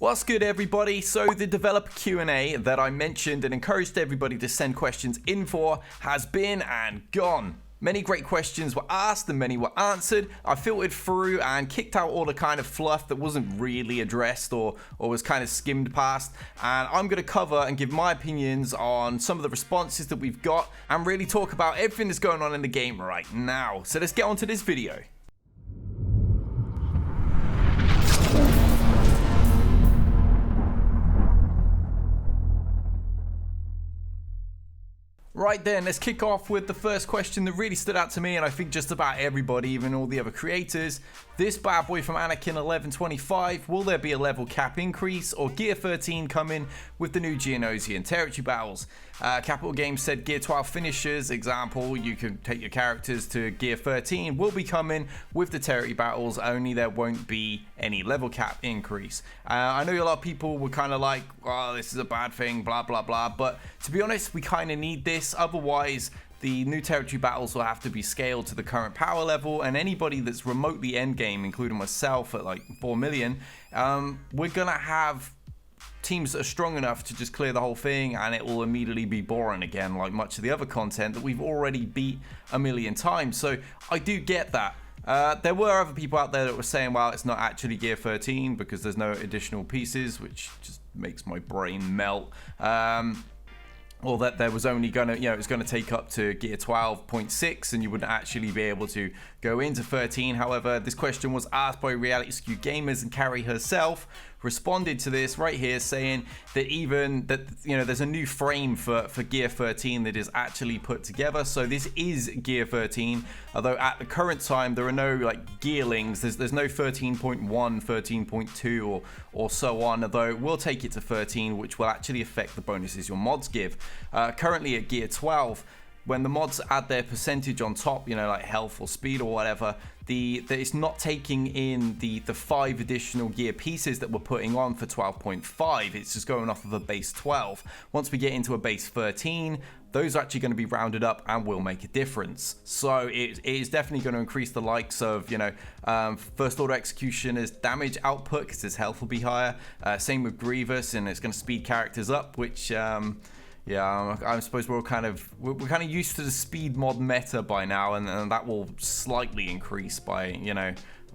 What's good, everybody? So the developer Q&A that I mentioned and encouraged everybody to send questions in for has been and gone. Many great questions were asked and many were answered. I filtered through and kicked out all the kind of fluff that wasn't really addressed or was kind of skimmed past. And I'm going to cover and give my opinions on some of the responses that we've got and really talk about everything that's going on in the game right now. So let's get on to this video. Right then, let's kick off with the first question that really stood out to me, and I think just about everybody, even all the other creators. This bad boy from Anakin1125, will there be a level cap increase or Gear 13 coming with the new Geonosis and territory battles? Capital Games said Gear 12 finishers, example, you can take your characters to Gear 13, will be coming with the territory battles, only there won't be any level cap increase. I know a lot of people were kind of like, oh, this is a bad thing, blah, blah, blah, but to be honest, we kind of need this, otherwise the new territory battles will have to be scaled to the current power level, and anybody that's remotely endgame, including myself at like 4 million, we're gonna have teams that are strong enough to just clear the whole thing, and it will immediately be boring again, like much of the other content that we've already beat a million times. So I do get that. There were other people out there that were saying, well, it's not actually Gear 13 because there's no additional pieces, which just makes my brain melt. Or that there was only gonna, it was gonna take up to Gear 12.6 and you wouldn't actually be able to go into 13. However, this question was asked by Reality SKU Gamers, and Carrie herself responded to this right here, saying that there's a new frame for Gear 13 that is actually put together. So this is Gear 13, although at the current time there are no like gearlings. There's no 13.1, 13.2 or so on, although we'll take it to 13, which will actually affect the bonuses your mods give. Currently at Gear 12, when the mods add their percentage on top, like health or speed or whatever, it's not taking in the 5 additional gear pieces that we're putting on for 12.5. It's just going off of a base 12. Once we get into a base 13, those are actually going to be rounded up and will make a difference. So it is definitely going to increase the likes of, first order executioner's damage output because his health will be higher. Same with Grievous, and it's going to speed characters up, which yeah, I suppose we're kind of used to the speed mod meta by now, and that will slightly increase by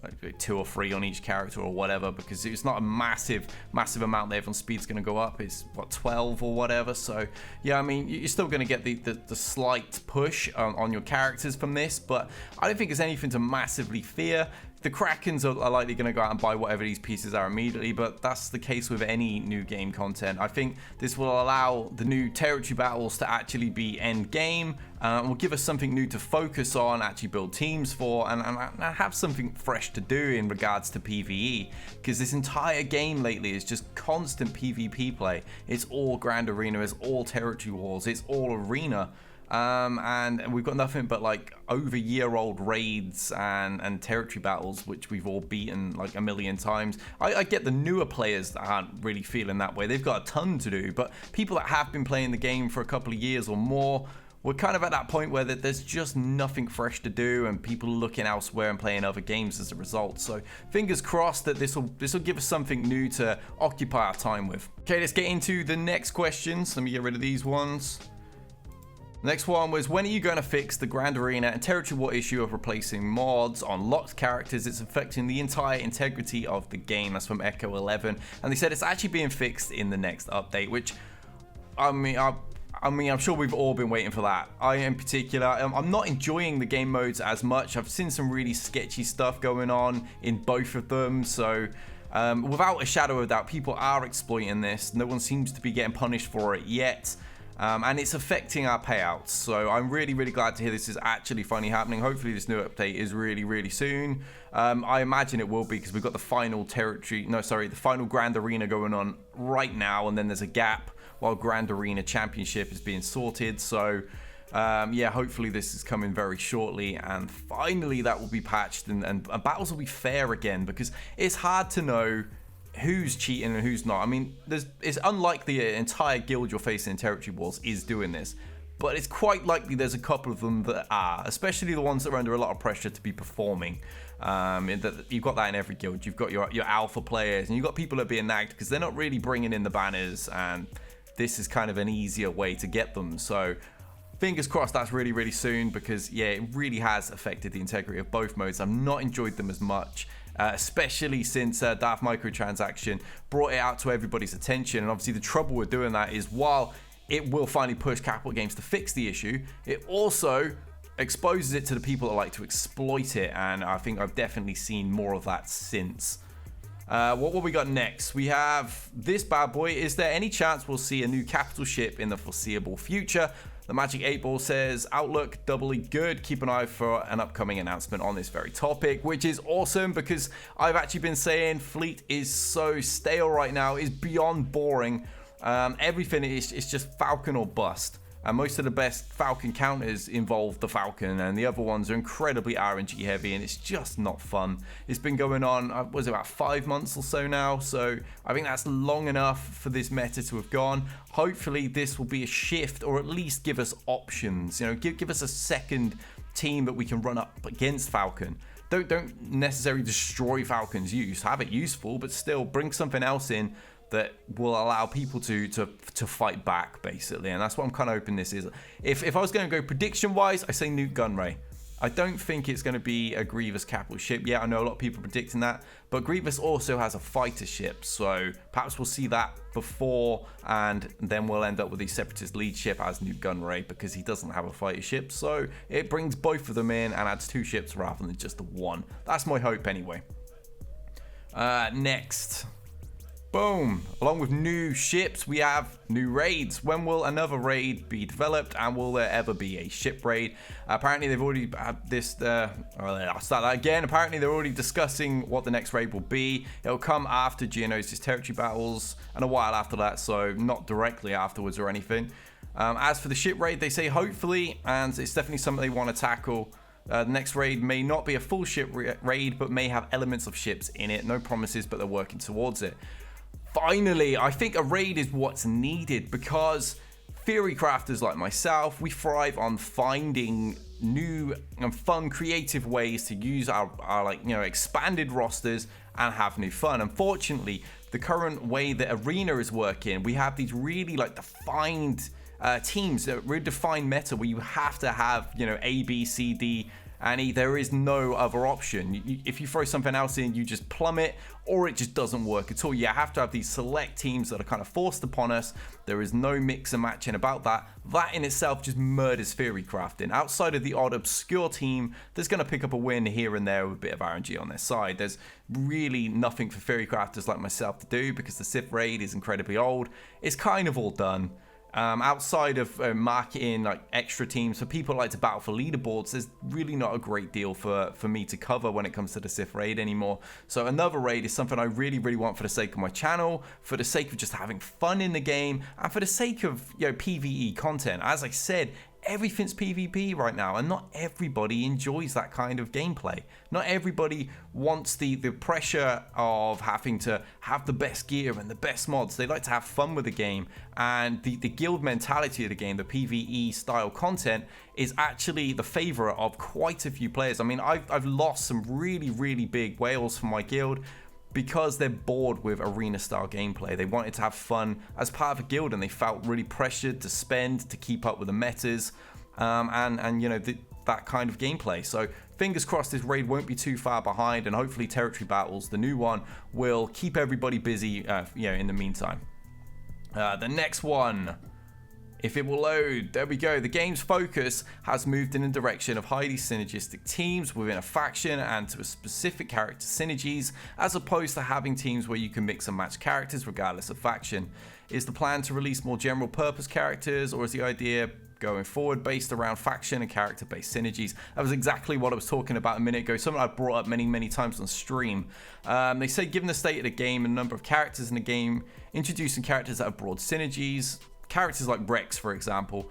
like 2 or 3 on each character or whatever, because it's not a massive amount that everyone's speed's going to go up. It's what, 12 or whatever. So yeah, I mean, you're still going to get the slight push on your characters from this, but I don't think there's anything to massively fear. The Krakens are likely going to go out and buy whatever these pieces are immediately, but that's the case with any new game content. I think this will allow the new territory battles to actually be end game, will give us something new to focus on, actually build teams for, and have something fresh to do in regards to PvE, because this entire game lately is just constant PvP play. It's all Grand Arena, it's all territory wars, it's all arena. And we've got nothing but like over-year-old raids and territory battles, which we've all beaten like a million times. I get the newer players that aren't really feeling that way. They've got a ton to do, but people that have been playing the game for a couple of years or more, we're kind of at that point where there's just nothing fresh to do, and people are looking elsewhere and playing other games as a result. So fingers crossed that this will give us something new to occupy our time with. Okay, let's get into the next questions. Let me get rid of these ones. Next one was, when are you going to fix the Grand Arena and Territory War issue of replacing mods on locked characters? It's affecting the entire integrity of the game. That's from Echo11. And they said it's actually being fixed in the next update, which, I'm sure we've all been waiting for that. I, in particular, I'm not enjoying the game modes as much. I've seen some really sketchy stuff going on in both of them. So without a shadow of doubt, people are exploiting this. No one seems to be getting punished for it yet. And it's affecting our payouts, so I'm really glad to hear this is actually finally happening. Hopefully this new update is really soon. I imagine it will be, because we've got the final the final Grand Arena going on right now, and then there's a gap while Grand Arena Championship is being sorted. So yeah, hopefully this is coming very shortly, and finally that will be patched, and battles will be fair again, because it's hard to know who's cheating and who's not. I mean, it's unlikely the entire guild you're facing in Territory Wars is doing this, but it's quite likely there's a couple of them that are, especially the ones that are under a lot of pressure to be performing. You've got that in every guild. You've got your alpha players, and you've got people that are being nagged because they're not really bringing in the banners, and this is kind of an easier way to get them. So fingers crossed that's really, really soon, because yeah, it really has affected the integrity of both modes. I've not enjoyed them as much, especially since Daft Microtransaction brought it out to everybody's attention. And obviously the trouble with doing that is, while it will finally push Capital Games to fix the issue, it also exposes it to the people that like to exploit it, and I think I've definitely seen more of that since. What we got next? We have this bad boy. Is there any chance we'll see a new capital ship in the foreseeable future? The Magic 8 Ball says, outlook doubly good. Keep an eye for an upcoming announcement on this very topic, which is awesome, because I've actually been saying Fleet is so stale right now. It's beyond boring. Everything is just Falcon or bust. And most of the best Falcon counters involve the Falcon, and the other ones are incredibly RNG heavy, and it's just not fun. It's been going on, was it about 5 months or so now? So I think that's long enough for this meta to have gone. Hopefully this will be a shift, or at least give us options. You know, give us a second team that we can run up against Falcon. Don't necessarily destroy Falcon's use. Have it useful, but still bring something else in that will allow people to fight back, basically. And that's what I'm kind of hoping this is. If I was going to go prediction wise, I say Nuke Gunray. I don't think it's going to be a Grievous capital ship. Yeah, I know a lot of people predicting that, but Grievous also has a fighter ship, so perhaps we'll see that before, and then we'll end up with the Separatist lead ship as Nuke Gunray, because he doesn't have a fighter ship. So it brings both of them in and adds 2 ships rather than just the 1. That's my hope anyway. Next. Boom. Along with new ships, we have new raids. When will another raid be developed, and will there ever be a ship raid? Apparently they've already had this, I'll start that again. Apparently they're already discussing what the next raid will be. It'll come after Geonosis territory battles and a while after that, so not directly afterwards or anything. As for the ship raid, they say hopefully, and it's definitely something they want to tackle. The next raid may not be a full ship raid, but may have elements of ships in it. No promises, but they're working towards it. Finally, I think a raid is what's needed, because theory crafters like myself, we thrive on finding new and fun, creative ways to use our like, you know, expanded rosters and have new fun. Unfortunately, the current way that Arena is working, we have these really like defined teams, that really defined meta where you have to have, you know, A, B, C, D, and E. There is no other option. If you throw something else in, you just plummet, or it just doesn't work at all. You have to have these select teams that are kind of forced upon us. There is no mix and matching about that. That in itself just murders theory crafting. Outside of the odd obscure team that's going to pick up a win here and there with a bit of RNG on their side, there's really nothing for theory crafters like myself to do, because the Sith raid is incredibly old. It's kind of all done. Outside of marketing like extra teams for people who like to battle for leaderboards, there's really not a great deal for me to cover when it comes to the Sith raid anymore. So another raid is something I really, really want for the sake of my channel, for the sake of just having fun in the game, and for the sake of, you know, PvE content. As I said, everything's PvP right now, and not everybody enjoys that kind of gameplay. Not everybody wants the pressure of having to have the best gear and the best mods. They like to have fun with the game, and the guild mentality of the game, the PvE style content, is actually the favorite of quite a few players. I mean, I've lost some really, really big whales from my guild because they're bored with arena style gameplay. They wanted to have fun as part of a guild, and they felt really pressured to spend to keep up with the metas and you know, that kind of gameplay. So fingers crossed this raid won't be too far behind, and hopefully territory battles, the new one, will keep everybody busy you know, in the meantime. The next one, if it will load, there we go. The game's focus has moved in the direction of highly synergistic teams within a faction and to a specific character synergies, as opposed to having teams where you can mix and match characters regardless of faction. Is the plan to release more general purpose characters, or is the idea going forward based around faction and character based synergies? That was exactly what I was talking about a minute ago, something I brought up many times on stream. They say, given the state of the game and number of characters in the game, introducing characters that have broad synergies, characters like Rex, for example,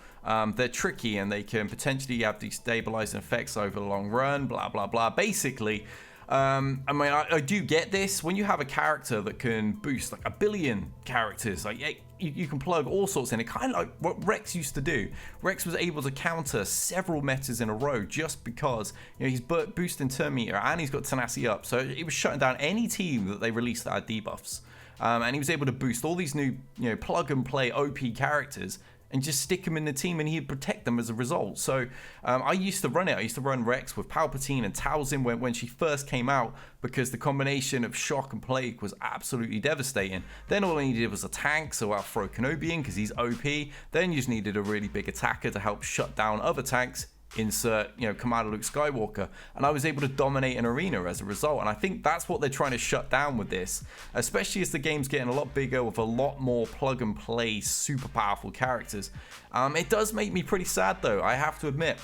they're tricky and they can potentially have destabilizing effects over the long run, blah, blah, blah. Basically, I mean, I do get this. When you have a character that can boost like 1 billion characters, like you can plug all sorts in. It kind of like what Rex used to do. Rex was able to counter several metas in a row just because he's boosting turn meter and he's got tenacity up. So it was shutting down any team that they released that had debuffs. And he was able to boost all these new plug and play OP characters and just stick them in the team, and he'd protect them as a result. So I used to run it. I used to run Rex with Palpatine and Talzin when she first came out, because the combination of Shock and Plague was absolutely devastating. Then all I needed was a tank, so I'll throw Kenobi in because he's OP. Then you just needed a really big attacker to help shut down other tanks. Insert, Commander Luke Skywalker, and I was able to dominate an arena as a result. And I think that's what they're trying to shut down with this, especially as the game's getting a lot bigger with a lot more plug and play super powerful characters. It does make me pretty sad though, I have to admit.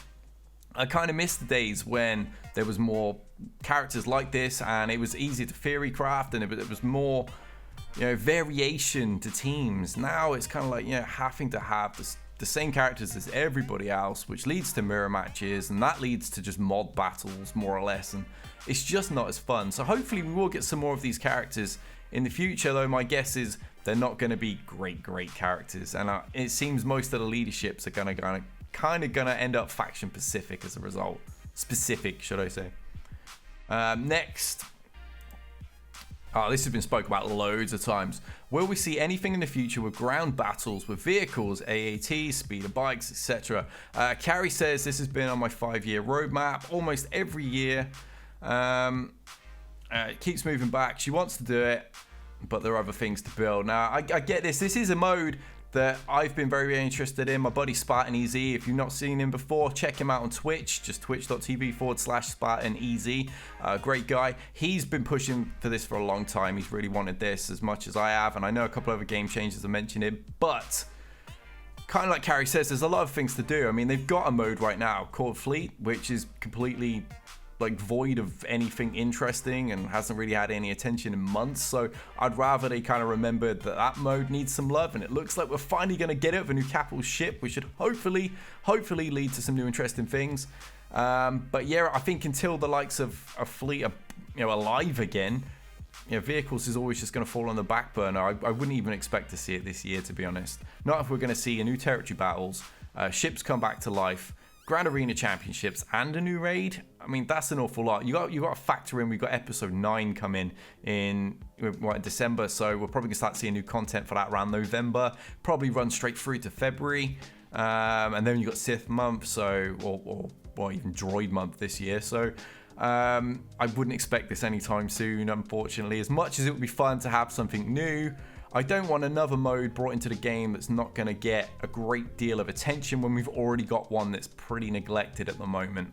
I kind of miss the days when there was more characters like this and it was easier to theory craft, and it was more variation to teams. Now it's kind of like having to have the same characters as everybody else, which leads to mirror matches, and that leads to just mod battles more or less, and it's just not as fun. So hopefully we will get some more of these characters in the future, though my guess is they're not going to be great characters, and it seems most of the leaderships are kind of gonna end up faction specific as a result. Specific, should I say. Next. This has been spoke about loads of times. Will we see anything in the future with ground battles with vehicles, AAT, speeder bikes, etc.? Carrie says this has been on my 5-year roadmap almost every year. It keeps moving back. She wants to do it, but there are other things to build. Now, I get this. This is a mode that I've been very interested in. My buddy Spartan-EZ, if you've not seen him before, check him out on Twitch, just twitch.tv/Spartan-EZ. Great guy. He's been pushing for this for a long time. He's really wanted this as much as I have, and I know a couple of other game changers have mentioned it, but kind of like Carrie says, there's a lot of things to do. I mean, they've got a mode right now called Fleet, which is completely void of anything interesting and hasn't really had any attention in months. So I'd rather they kind of remembered that mode needs some love, and it looks like we're finally going to get it with a new capital ship, which should hopefully lead to some new interesting things. But yeah, I think until the likes of a Fleet are alive again, vehicles is always just going to fall on the back burner. I wouldn't even expect to see it this year, to be honest. Not if we're going to see a new territory battles, ships come back to life, Grand Arena Championships, and a new raid. I mean, that's an awful lot. You got to factor in, we've got episode 9 coming in December, so we're probably gonna start seeing new content for that around November. Probably run straight through to February, and then you got Sith month, so or even Droid month this year. So I wouldn't expect this anytime soon, unfortunately. As much as it would be fun to have something new, I don't want another mode brought into the game that's not going to get a great deal of attention when we've already got one that's pretty neglected at the moment.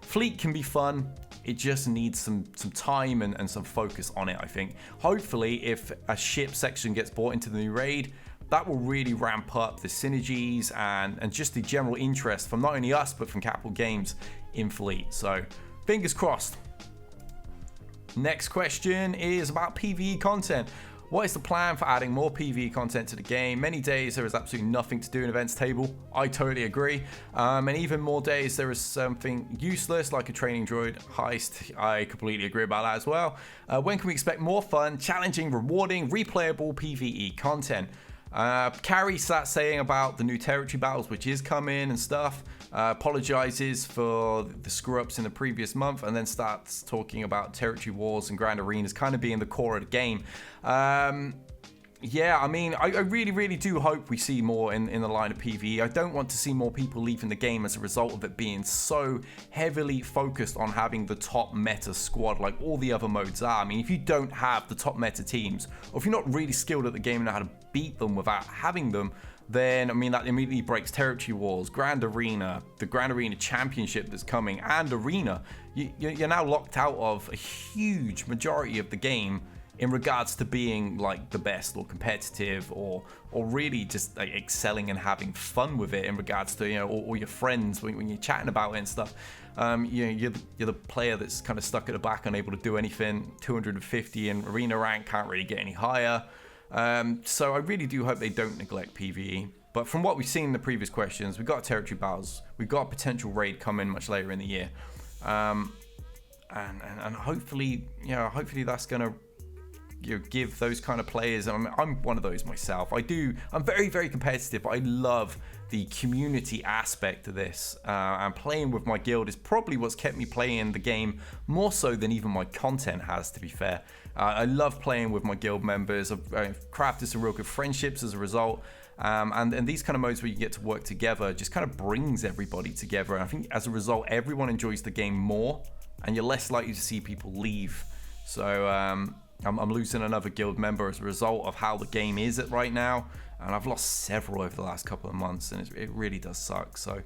Fleet can be fun. It just needs some time and some focus on it, I think. Hopefully, if a ship section gets brought into the new raid, that will really ramp up the synergies and just the general interest from not only us, but from Capital Games in Fleet. So, fingers crossed. Next question is about PvE content. What is the plan for adding more PvE content to the game? Many days there is absolutely nothing to do in events table. I totally agree. And even more days there is something useless like a training droid heist. I completely agree about that as well. When can we expect more fun, challenging, rewarding, replayable PvE content? Carrie sat saying about the new territory battles, which is coming and stuff. Apologizes for the screw ups in the previous month, and then starts talking about territory wars and grand arenas kind of being the core of the game. Yeah, I mean, I really do hope we see more in the line of PvE. I don't want to see more people leaving the game as a result of it being so heavily focused on having the top meta squad like all the other modes are. I mean, if you don't have the top meta teams, or if you're not really skilled at the game and know how to beat them without having them, then, I mean, that immediately breaks Territory Wars, Grand Arena, the Grand Arena Championship that's coming, and Arena. You're now locked out of a huge majority of the game in regards to being like the best or competitive or really just like excelling and having fun with it in regards to, all your friends when you're chatting about it and stuff. You're the player that's kind of stuck at the back, unable to do anything. 250 in Arena rank, can't really get any higher. So I really do hope they don't neglect PvE. But from what we've seen in the previous questions, we've got territory battles, we've got a potential raid coming much later in the year. and hopefully, you know, hopefully that's gonna, you know, give those kind of players. I'm one of those myself. I'm very, very competitive. I love the community aspect of this, and playing with my guild is probably what's kept me playing the game more so than even my content has, to be fair. I love playing with my guild members. I've crafted some real good friendships as a result. And these kind of modes where you get to work together just kind of brings everybody together. And I think as a result, everyone enjoys the game more, and you're less likely to see people leave. So I'm losing another guild member as a result of how the game is at right now, and I've lost several over the last couple of months, and it really does suck. So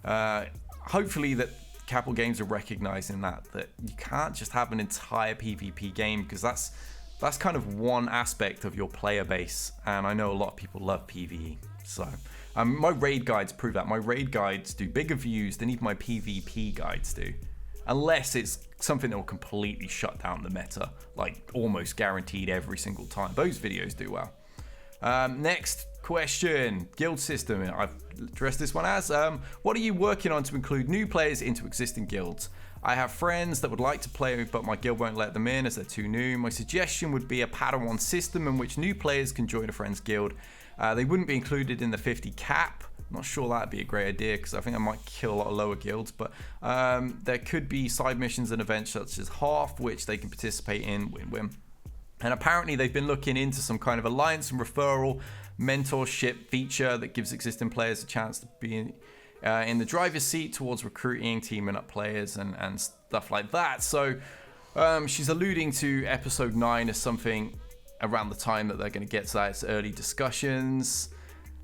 hopefully that Capital Games are recognizing that you can't just have an entire PvP game, because that's kind of one aspect of your player base, and I know a lot of people love PvE. So my raid guides prove that. My raid guides do bigger views than even my PvP guides do, unless it's something that will completely shut down the meta, like almost guaranteed every single time. Those videos do well. Next question, guild system. I've addressed this one as, what are you working on to include new players into existing guilds? I have friends that would like to play, but my guild won't let them in as they're too new. My suggestion would be a Padawan system in which new players can join a friend's guild. They wouldn't be included in the 50 cap. I'm not sure that'd be a great idea, because I think I might kill a lot of lower guilds, but there could be side missions and events such as half, which they can participate in, win-win. And apparently they've been looking into some kind of alliance and referral mentorship feature that gives existing players a chance to be in the driver's seat towards recruiting, teaming up players, and stuff like that. So she's alluding to episode 9 as something around the time that they're going to get to that. It's early discussions.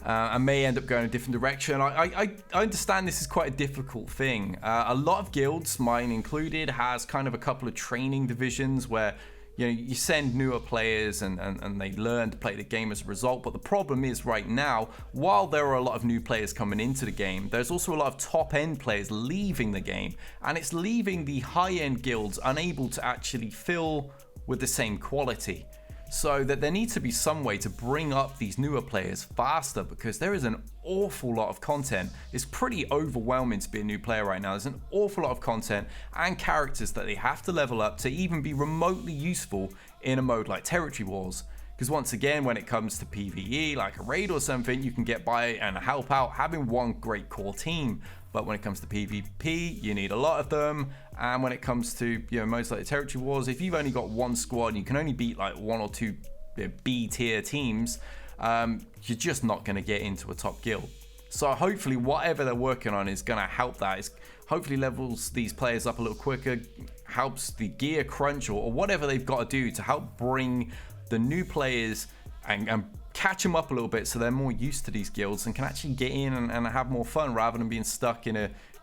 And may end up going a different direction. I understand this is quite a difficult thing. A lot of guilds, mine included, has kind of a couple of training divisions where, you know, you send newer players and they learn to play the game as a result. But the problem is right now, while there are a lot of new players coming into the game, there's also a lot of top-end players leaving the game, and it's leaving the high-end guilds unable to actually fill with the same quality. So that there needs to be some way to bring up these newer players faster, because there is an awful lot of content. It's pretty overwhelming to be a new player right now. There's an awful lot of content and characters that they have to level up to even be remotely useful in a mode like Territory Wars. Because once again, when it comes to PvE, like a raid or something, you can get by and help out having one great core team. But when it comes to PvP, you need a lot of them. And when it comes to, you know, modes like Territory Wars, if you've only got one squad and you can only beat like 1 or 2 B tier teams, you're just not going to get into a top guild. So hopefully whatever they're working on is going to help that. It's hopefully levels these players up a little quicker, helps the gear crunch or whatever they've got to do to help bring the new players and catch them up a little bit, so they're more used to these guilds and can actually get in and have more fun, rather than being stuck in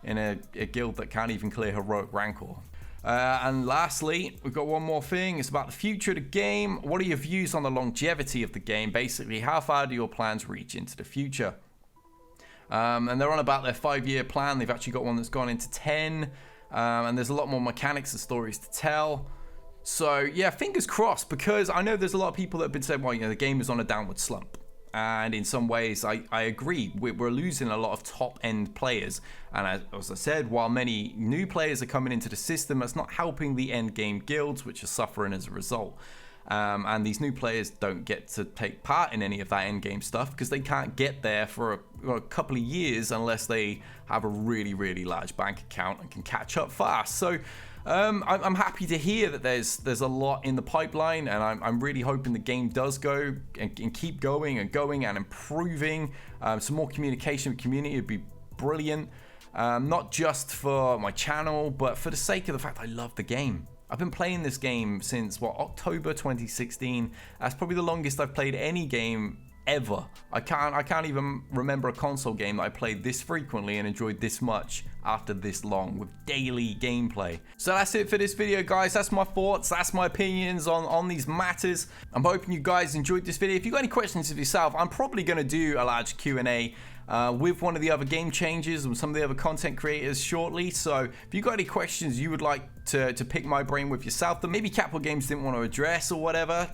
a guild that can't even clear heroic rancor. And lastly, we've got one more thing. It's about the future of the game. What are your views on the longevity of the game? Basically, how far do your plans reach into the future? And they're on about their 5-year plan. They've actually got one that's gone into 10, and there's a lot more mechanics and stories to tell. So yeah, fingers crossed, because I know there's a lot of people that have been saying, well, you know, the game is on a downward slump. And in some ways, I agree. We're losing a lot of top-end players. And as I said, while many new players are coming into the system, that's not helping the end-game guilds, which are suffering as a result. And these new players don't get to take part in any of that end-game stuff, because they can't get there for a couple of years unless they have a really, really large bank account and can catch up fast. So I'm happy to hear that there's a lot in the pipeline, and I'm really hoping the game does go and keep going and improving. Some more communication with the community would be brilliant, not just for my channel, but for the sake of the fact I love the game. I've been playing this game since, October 2016. That's probably the longest I've played any game ever. I can't even remember a console game that I played this frequently and enjoyed this much after this long with daily gameplay. So that's it for this video, guys. That's my thoughts, that's my opinions on these matters. I'm hoping you guys enjoyed this video. If you've got any questions of yourself, I'm probably going to do a large Q&A with one of the other game changers and some of the other content creators shortly. So if you've got any questions you would like to pick my brain with yourself that maybe Capital Games didn't want to address or whatever,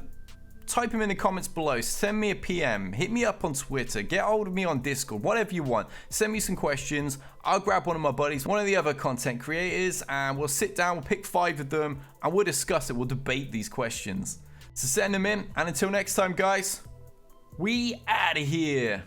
type them in the comments below. Send me a PM. Hit me up on Twitter. Get hold of me on Discord. Whatever you want. Send me some questions. I'll grab one of my buddies, one of the other content creators, and we'll sit down, we'll pick 5 of them, and we'll discuss it. We'll debate these questions. So send them in, and until next time, guys, we out of here.